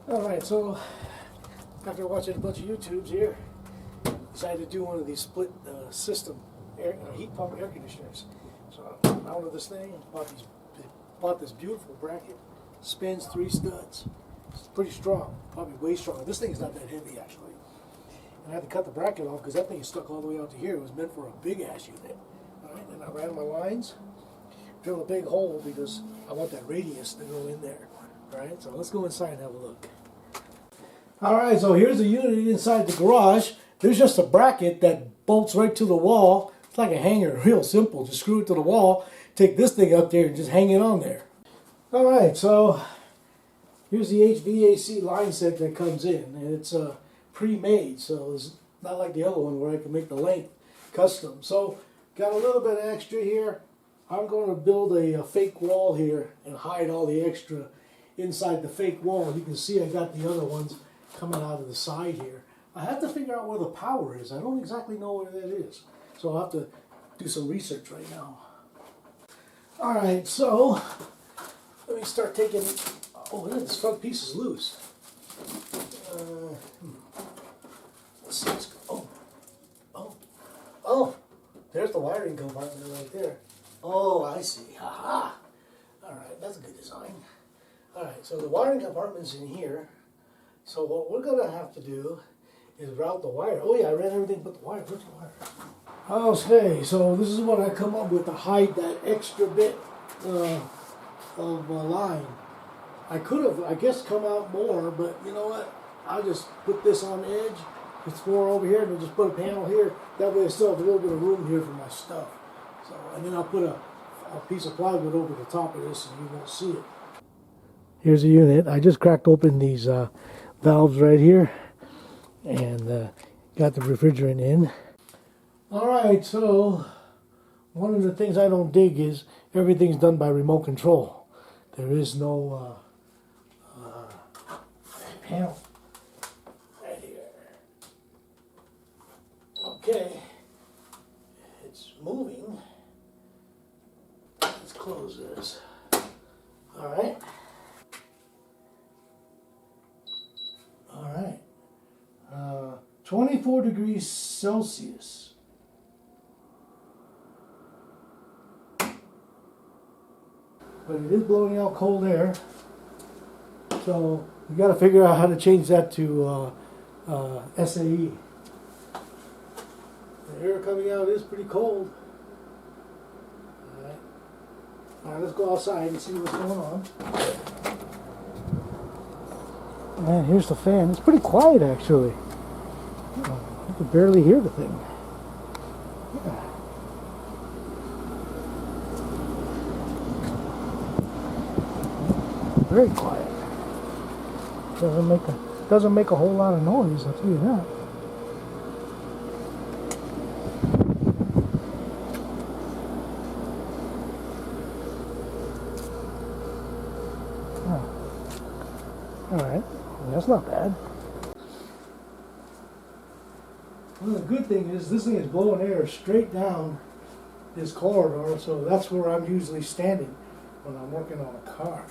Alright, so after watching a bunch of YouTubes here, decided to do one of these split system heat pump air conditioners. So I mounted this thing, bought this beautiful bracket, spins 3 studs. It's pretty strong, probably way stronger. This thing is not that heavy actually. And I had to cut the bracket off because that thing is stuck all the way out to here. It was meant for a big ass unit. Alright, and I ran my lines, drilled a big hole because I want that radius to go in there. Alright, so let's go inside and have a look. Alright, so here's the unit inside the garage. There's just a bracket that bolts right to the wall. It's like a hanger, real simple. Just screw it to the wall, take this thing up there and just hang it on there. Alright, so here's the HVAC line set that comes in. And it's pre-made, so it's not like the other one where I can make the length custom. So got a little bit of extra here. I'm going to build a fake wall here and hide all the extra inside the fake wall. You can see I got the other ones coming out of the side here. I have to figure out where the power is. I don't exactly know where that is. So I'll have to do some research right now. Alright, so let me start taking, oh, this front piece is loose. Let's see what's, oh, there's the wiring compartment right there. Oh, I see, haha. Alright, that's a good design. Alright, so the wiring compartment's in here. So what we're going to have to do is route the wire. Oh yeah, I ran everything but the wire. Where's the wire? Okay, so this is what I come up with to hide that extra bit of line. I could have, I guess, come out more, but you know what? I'll just put this on the edge. It's more over here, and then just put a panel here. That way I still have a little bit of room here for my stuff. So, and then I'll put a piece of plywood over the top of this and you won't see it. Here's the unit. I just cracked open these valves right here and got the refrigerant in. Alright, so one of the things I don't dig is everything's done by remote control. There is no panel right here. Okay, it's moving. Let's close this. Alright. Alright. 24 degrees Celsius. But it is blowing out cold air. So we got to figure out how to change that to SAE. The air coming out is pretty cold. Alright. Alright, let's go outside and see what's going on. And here's the fan. It's pretty quiet actually. I can barely hear the thing. Yeah. Very quiet. Doesn't make a whole lot of noise, I'll tell you that. Oh. Alright, that's not bad. Well, the good thing is this thing is blowing air straight down this corridor, so that's where I'm usually standing when I'm working on a car.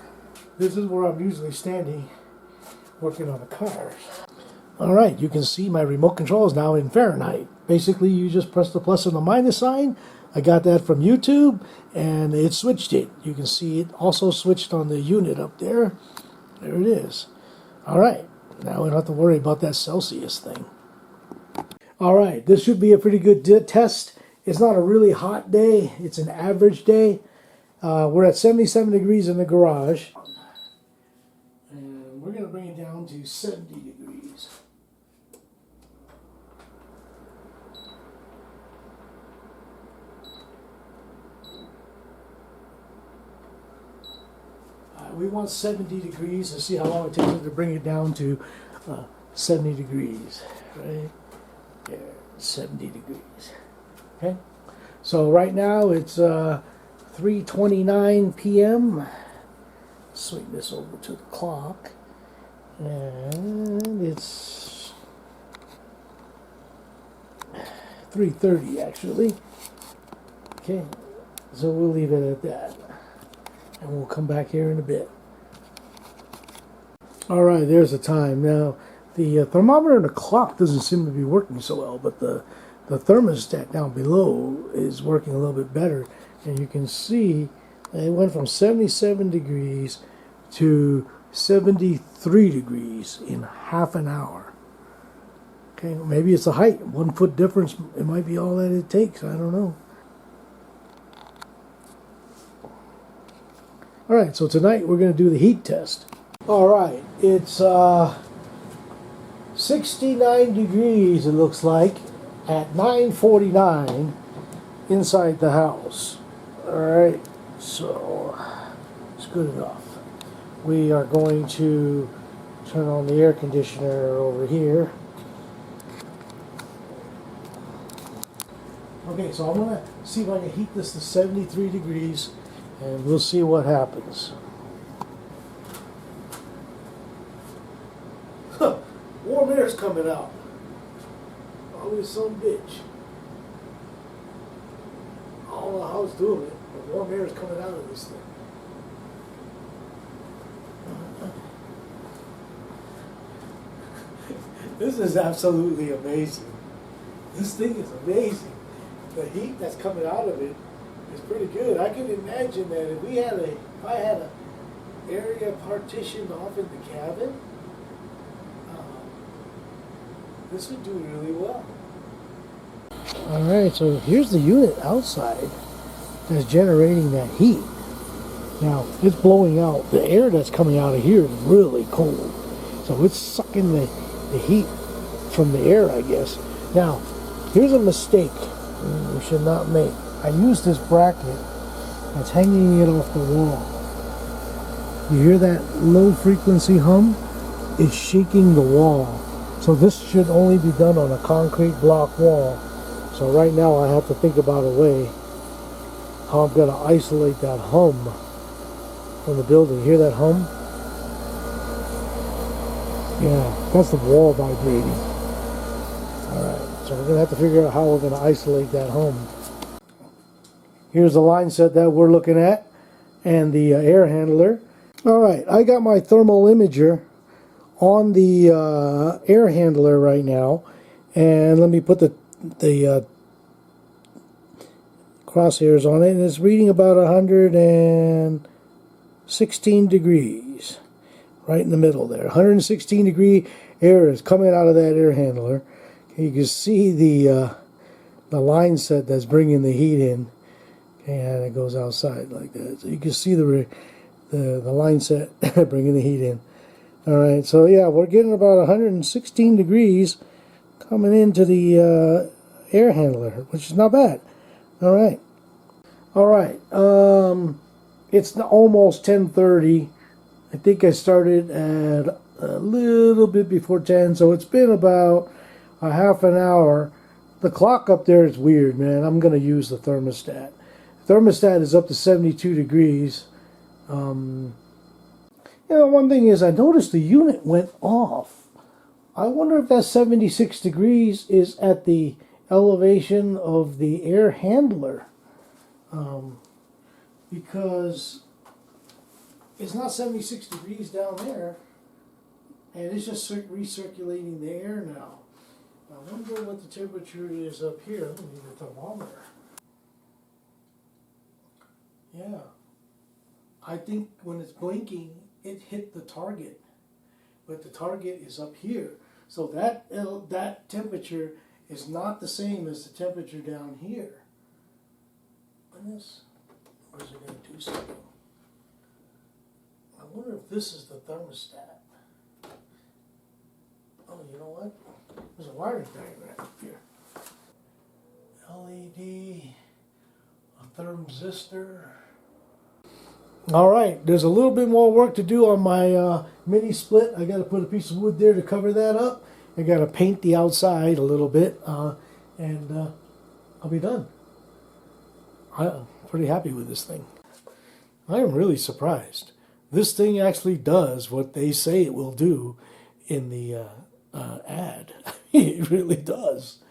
This is where I'm usually standing working on a car. Alright, you can see my remote control is now in Fahrenheit. Basically, you just press the plus and the minus sign. I got that from YouTube, and it switched it. You can see it also switched on the unit up there. There it is. Alright, now we don't have to worry about that Celsius thing. Alright, this should be a pretty good test. It's not a really hot day. It's an average day. We're at 77 degrees in the garage. And we're going to bring it down to 70 degrees. We want 70 degrees to see how long it takes to bring it down to 70 degrees. Right there, 70 degrees. Okay, so right now it's 3:29 p.m. Swing this over to the clock, and it's 3:30 actually. Okay, so we'll leave it at that, and we'll come back here in a bit. All right, there's the time. Now, the thermometer and the clock doesn't seem to be working so well, but the thermostat down below is working a little bit better. And you can see it went from 77 degrees to 73 degrees in half an hour. Okay, maybe it's the height. 1 foot difference, it might be all that it takes. I don't know. All right, so tonight we're going to do the heat test. All right, it's 69 degrees, it looks like, at 9:49 inside the house. All right, so it's good enough. We are going to turn on the air conditioner over here. Okay, so I'm going to see if I can heat this to 73 degrees, and we'll see what happens. Warm air's coming out. Always some bitch. I don't know how it's doing it, but warm air is coming out of this thing. This is absolutely amazing. This thing is amazing. The heat that's coming out of it is pretty good. I can imagine that if I had a area partitioned off in the cabin, this would do really well. All right, so here's the unit outside that's generating that heat. Now, it's blowing out. The air that's coming out of here is really cold. So it's sucking the heat from the air, I guess. Now, here's a mistake we should not make. I use this bracket that's hanging it off the wall. You hear that low frequency hum? It's shaking the wall. So this should only be done on a concrete block wall. So right now I have to think about a way how I'm going to isolate that hum from the building. Hear that hum? Yeah, that's the wall vibrating. Alright, so we're going to have to figure out how we're going to isolate that hum. Here's the line set that we're looking at and the air handler. Alright, I got my thermal imager on the air handler right now, and let me put the crosshairs on it, and it's reading about 116 degrees right in the middle there. 116 degree air is coming out of that air handler. You can see the line set that's bringing the heat in, and it goes outside like that. So you can see the line set bringing the heat in. All right, so yeah, we're getting about 116 degrees coming into the air handler, which is not bad. All right. It's almost 10:30. I think I started at a little bit before 10, so it's been about a half an hour. The clock up there is weird, man. I'm going to use the thermostat. The thermostat is up to 72 degrees. You know, one thing is I noticed the unit went off. I wonder if that 76 degrees is at the elevation of the air handler. Because it's not 76 degrees down there, and it's just recirculating the air now. I wonder what the temperature is up here. Let me need a thermometer. Yeah. I think when it's blinking, it hit the target, but the target is up here. So that temperature is not the same as the temperature down here. Or is it going to do something? I wonder if this is the thermostat. Oh, you know what? There's a wiring diagram up here. LED, a thermistor. All right, there's a little bit more work to do on my mini split. I got to put a piece of wood there to cover that up. I got to paint the outside a little bit, and I'll be done. I'm pretty happy with this thing. I am really surprised. This thing actually does what they say it will do in the ad. It really does.